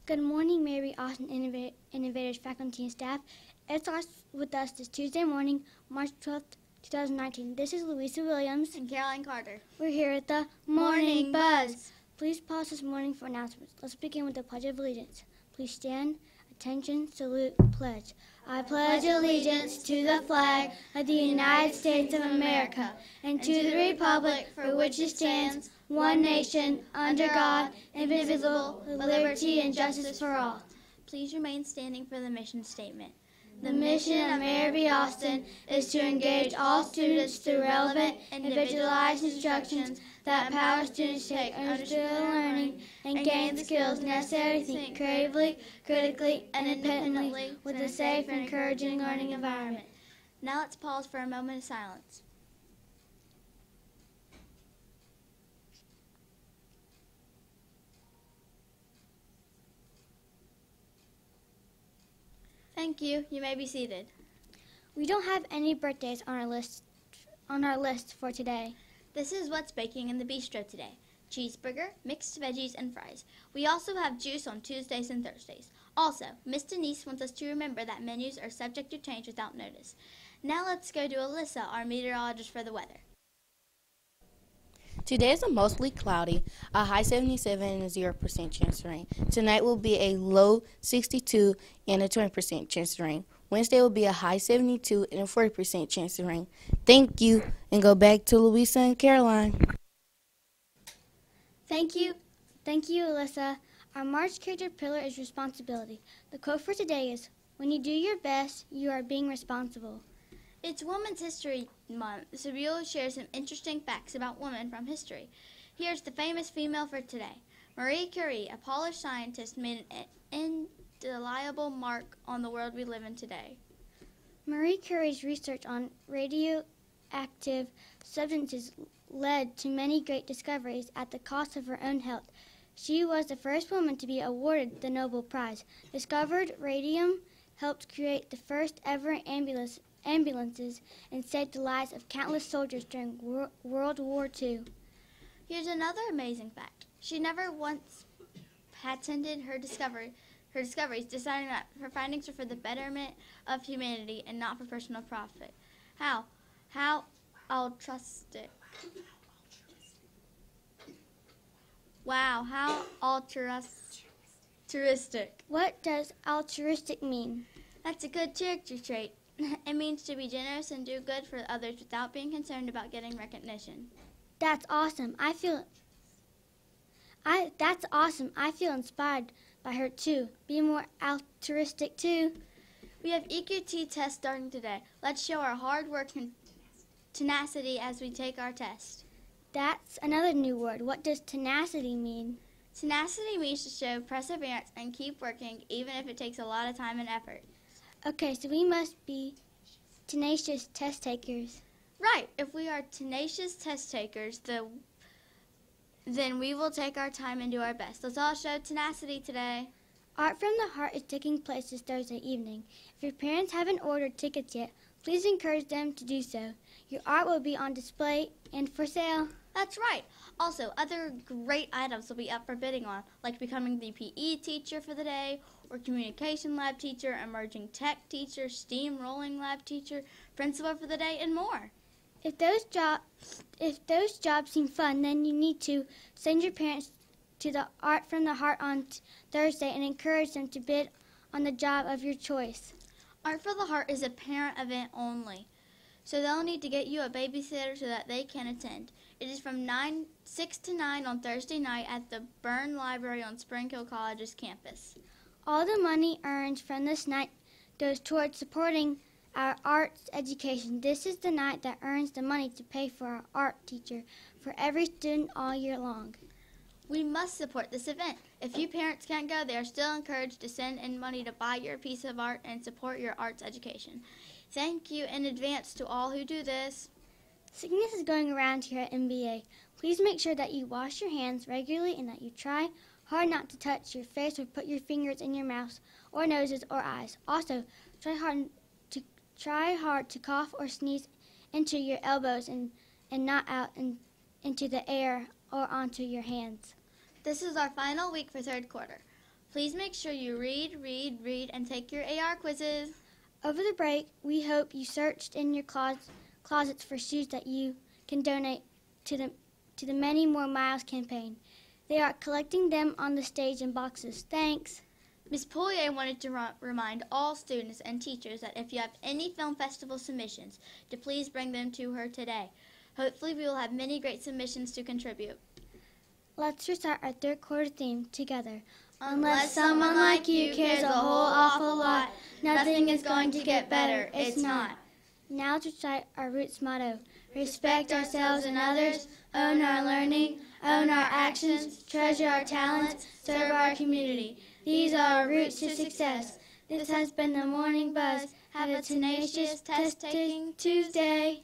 Good morning, Mary Austin Innovators faculty and staff. It starts with us this Tuesday morning, March 12th, 2019. This is Louisa Williams and Caroline Carter. We're here at the Morning Buzz. Please pause this morning for announcements. Let's begin with the Pledge of Allegiance. Please stand. Attention, salute, pledge. I pledge allegiance to the flag of the United States of America and to the republic for which it stands, one nation, under God, indivisible, with liberty and justice for all. Please remain standing for the mission statement. The mission of Mary B. Austin is to engage all students through relevant, individualized instructions that empower students to take ownership of learning and gain the skills necessary to think creatively, critically, and independently with a safe and encouraging learning environment. Now let's pause for a moment of silence. Thank you. You may be seated. We don't have any birthdays on our list for today. This is what's baking in the bistro today. Cheeseburger, mixed veggies, and fries. We also have juice on Tuesdays and Thursdays. Also, Miss Denise wants us to remember that menus are subject to change without notice. Now let's go to Alyssa, our meteorologist, for the weather. Today is a mostly cloudy, a high 77 and a 0% chance of rain. Tonight will be a low 62 and a 20% chance of rain. Wednesday will be a high 72 and a 40% chance of rain. Thank you, and go back to Louisa and Caroline. Thank you, Alyssa. Our March character pillar is responsibility. The quote for today is, "When you do your best, you are being responsible." It's Women's History Month, so we will share some interesting facts about women from history. Here's the famous female for today. Marie Curie, a Polish scientist, made an indelible mark on the world we live in today. Marie Curie's research on radioactive substances led to many great discoveries at the cost of her own health. She was the first woman to be awarded the Nobel Prize. Discovered radium helped create the first ever ambulances and saved the lives of countless soldiers during World War II. Here's another amazing fact. She never once patented her discoveries, deciding that her findings were for the betterment of humanity and not for personal profit. How altruistic. Wow, how altruistic. What does altruistic mean? That's a good character trait. It means to be generous and do good for others without being concerned about getting recognition. That's awesome. I feel inspired by her too. Be more altruistic too. We have EQT tests starting today. Let's show our hard work and tenacity as we take our test. That's another new word. What does tenacity mean? Tenacity means to show perseverance and keep working even if it takes a lot of time and effort. Okay, so we must be tenacious test takers. Right. If we are tenacious test takers, then we will take our time and do our best. Let's all show tenacity today. Art from the Heart is taking place this Thursday evening. If your parents haven't ordered tickets yet, please encourage them to do so. Your art will be on display and for sale. That's right. Also, other great items will be up for bidding on, like becoming the PE teacher for the day, or communication lab teacher, emerging tech teacher, steam rolling lab teacher, principal for the day, and more. If those jobs seem fun, then you need to send your parents to the Art from the Heart on Thursday and encourage them to bid on the job of your choice. Art for the Heart is a parent event only, so they'll need to get you a babysitter so that they can attend. It is from 6 to 9 on Thursday night at the Byrne Library on Spring Hill College's campus. All the money earned from this night goes towards supporting our arts education. This is the night that earns the money to pay for our art teacher for every student all year long. We must support this event. If you parents can't go, they are still encouraged to send in money to buy your piece of art and support your arts education. Thank you in advance to all who do this. Sickness is going around here at MBA. Please make sure that you wash your hands regularly and that you try hard not to touch your face or put your fingers in your mouth or noses or eyes. Also, try hard to cough or sneeze into your elbows and not out into the air or onto your hands. This is our final week for third quarter. Please make sure you read, read, read, and take your AR quizzes. Over the break, we hope you searched in your closets for shoes that you can donate to the Many More Miles campaign. They are collecting them on the stage in boxes. Thanks. Ms. Poirier wanted to remind all students and teachers that if you have any film festival submissions, to please bring them to her today. Hopefully we will have many great submissions to contribute. Let's recite our third quarter theme together. Unless someone like you cares a whole awful lot, nothing is going to get better. It's not. Now let's recite our Roots motto. Respect ourselves and others, own our learning, own our actions, treasure our talents, serve our community. These are our roots to success. This has been the Morning Buzz. Have a tenacious test-taking Tuesday.